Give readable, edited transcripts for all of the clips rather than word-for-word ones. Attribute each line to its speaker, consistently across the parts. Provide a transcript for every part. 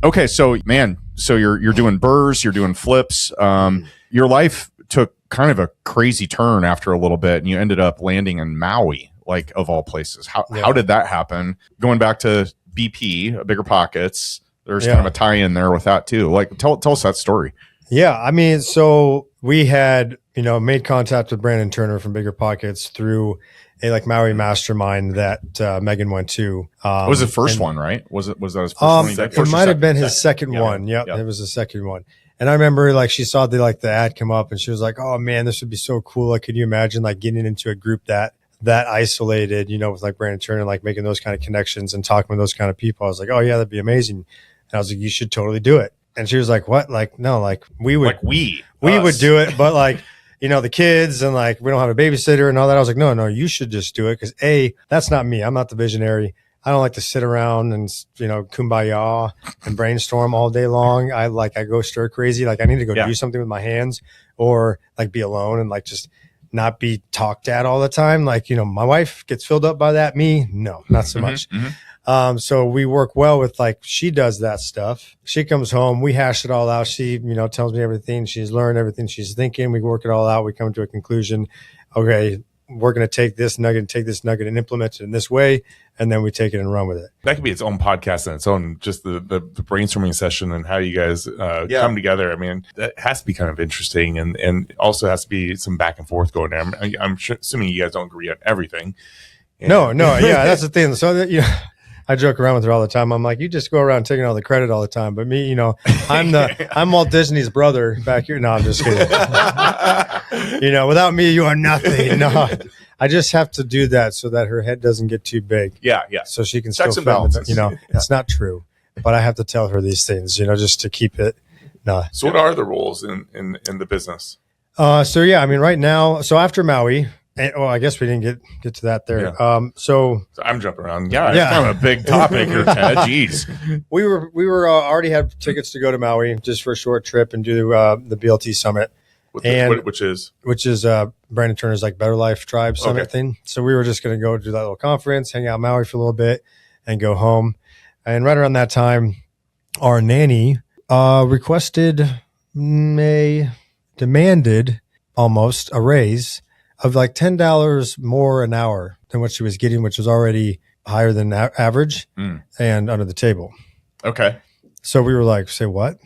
Speaker 1: Okay, so man, so you're doing burrs, you're doing flips. Your life took kind of a crazy turn after a little bit, and you ended up landing in Maui, like of all places. How did that happen? Going back to BP, Bigger Pockets, there's kind of a tie-in there with that too. Like, tell us that story.
Speaker 2: Yeah, I mean, so we had made contact with Brandon Turner from Bigger Pockets through a Maui mastermind that Megan went to.
Speaker 1: It was the first one, right? Was that his first one?
Speaker 2: It might have been his second one. Yep, it was the second one. And I remember she saw the ad come up, and she was like, "Oh man, this would be so cool! Like, could you imagine getting into a group that isolated, with Brandon Turner, making those kind of connections and talking with those kind of people?" I was like, "Oh yeah, that'd be amazing." And I was like, "You should totally do it." And she was like, "What? No, we would, we would do it, but the kids and we don't have a babysitter and all that." I was like, no, you should just do it. Cause that's not me. I'm not the visionary. I don't like to sit around and, kumbaya and brainstorm all day long. I go stir crazy. I need to go do something with my hands or be alone and just not be talked at all the time. My wife gets filled up by that. Me, no, not so much. So we work well with she does that stuff. She comes home, we hash it all out. She, tells me everything. She's learned everything she's thinking. We work it all out. We come to a conclusion. Okay, we're going to take this nugget and implement it in this way. And then we take it and run with it.
Speaker 3: That could be its own podcast and its own, just the brainstorming session and how you guys come together. I mean, that has to be kind of interesting and also has to be some back and forth going there. I'm assuming you guys don't agree on everything.
Speaker 2: No. Yeah, that's the thing. So I joke around with her all the time. I'm like, you just go around taking all the credit all the time. But me, I'm Walt Disney's brother back here. No, I'm just kidding. Without me, you are nothing. No, I just have to do that so that her head doesn't get too big.
Speaker 3: Yeah.
Speaker 2: So she can still film it. It's not true. But I have to tell her these things, just to keep it. No.
Speaker 3: So what are the rules in the business?
Speaker 2: Right now, so after Maui, I guess we didn't get to that there.
Speaker 3: Yeah.
Speaker 2: So
Speaker 3: I'm jumping around.
Speaker 1: Yeah, it's kind of a big topic here, Ted. Jeez.
Speaker 2: We were already had tickets to go to Maui just for a short trip and do the BLT summit,
Speaker 3: which is
Speaker 2: Brandon Turner's Better Life Tribe Summit thing. So we were just going to go do that little conference, hang out in Maui for a little bit, and go home. And right around that time, our nanny demanded almost a raise of $10 more an hour than what she was getting, which was already higher than average and under the table.
Speaker 1: Okay.
Speaker 2: So we were like, say what?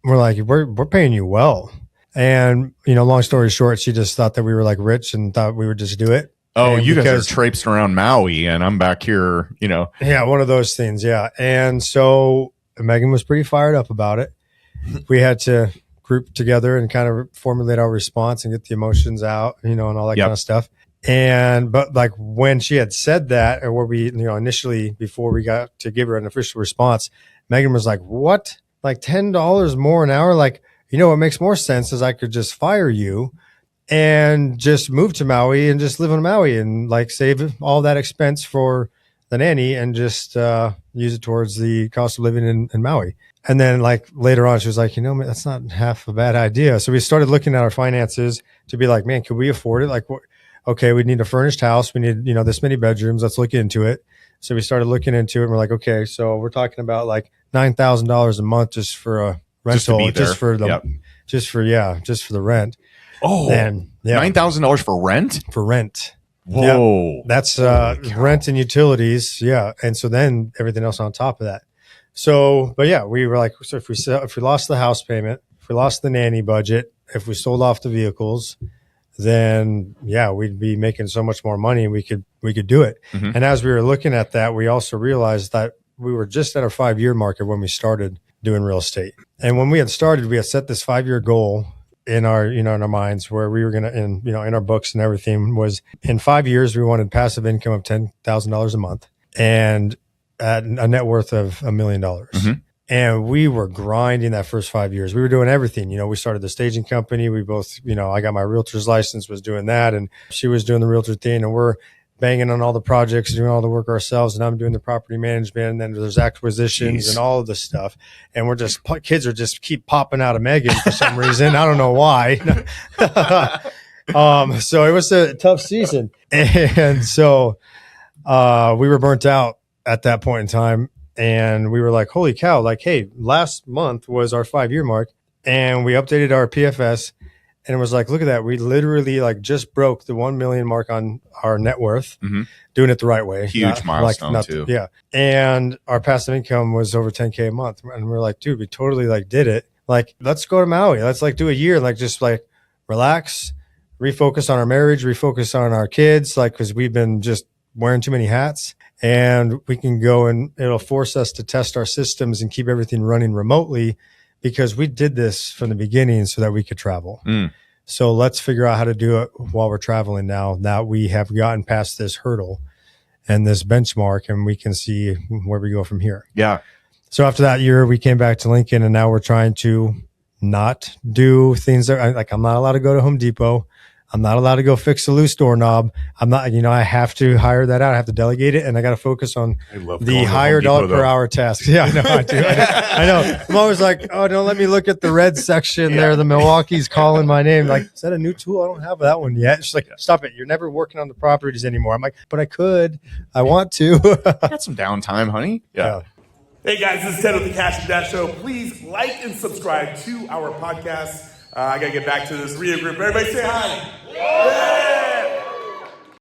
Speaker 2: We're like, we're paying you well. And, long story short, she just thought that we were rich and thought we would just do it.
Speaker 1: Oh, and you guys are traipsed around Maui and I'm back here,
Speaker 2: Yeah, one of those things. Yeah. And so Megan was pretty fired up about it. We had to group together and kind of formulate our response and get the emotions out, and all that kind of stuff. But when she had said that, or where we, initially before we got to give her an official response, Megan was like, "What? $10 more an hour? What makes more sense is I could just fire you and just move to Maui and just live in Maui and save all that expense for the nanny and just use it towards the cost of living in Maui." And then later on, she was like, that's not half a bad idea. So we started looking at our finances to be like, man, could we afford it? Okay, we need a furnished house. We need, this many bedrooms. Let's look into it. So we started looking into it and we're like, okay, so we're talking about $9,000 a month just for a rental, just for the rent.
Speaker 1: Oh, and $9,000 for rent?
Speaker 2: For rent.
Speaker 1: Whoa.
Speaker 2: Yep. That's rent and utilities. Yeah. And so then everything else on top of that. So, but yeah, we were like, so if we lost the house payment, if we lost the nanny budget, if we sold off the vehicles, then we'd be making so much more money and we could do it. Mm-hmm. And as we were looking at that, we also realized that we were just at our 5-year marker when we started doing real estate. And when we had started, we had set this 5-year goal in our, in our minds where we were going to, in our books and everything was in 5 years, we wanted passive income of $10,000 a month and at a net worth of $1 million. Mm-hmm. And we were grinding that first 5 years. We were doing everything. We started the staging company. We both, I got my realtor's license, was doing that. And she was doing the realtor thing. And we're banging on all the projects, doing all the work ourselves. And I'm doing the property management. And then there's acquisitions and all of this stuff. And we're just, kids are just keep popping out of Megan for some reason. I don't know why. So it was a tough season. And so we were burnt out at that point in time. And we were like, holy cow, like, hey, last month was our 5-year mark. And we updated our PFS and it was like, look at that. We literally like just broke the 1 million mark on our net worth, doing it the right way.
Speaker 1: Huge milestone too.
Speaker 2: Yeah. And our passive income was over 10K a month. And we're like, dude, we totally like did it. Like, let's go to Maui. Let's like do a year, like just like relax, refocus on our marriage, refocus on our kids. Like, cause we've been just wearing too many hats. And we can go and it'll force us to test our systems and keep everything running remotely because we did this from the beginning so that we could travel. So let's figure out how to do it while we're traveling now that we have gotten past this hurdle and this benchmark and we can see where we go from here.
Speaker 1: Yeah.
Speaker 2: So after that year, we came back to Lincoln and now we're trying to not do things that like I'm not allowed to go to Home Depot. I'm not allowed to go fix a loose doorknob. I'm not, I have to hire that out. I have to delegate it and I got to focus on the higher dollar per hour tasks. Yeah, I know. I do. I know. I'm always like, oh, don't let me look at the red section there. The Milwaukee's calling my name. Like, is that a new tool? I don't have that one yet. She's like, stop it. You're never working on the properties anymore. I'm like, but I could. I want to.
Speaker 1: Got some downtime, honey. Yeah.
Speaker 4: Hey guys, this is Ted with the Cash and Dash Show. Please like and subscribe to our podcast. I got to get back to this Rio group. Everybody say hi.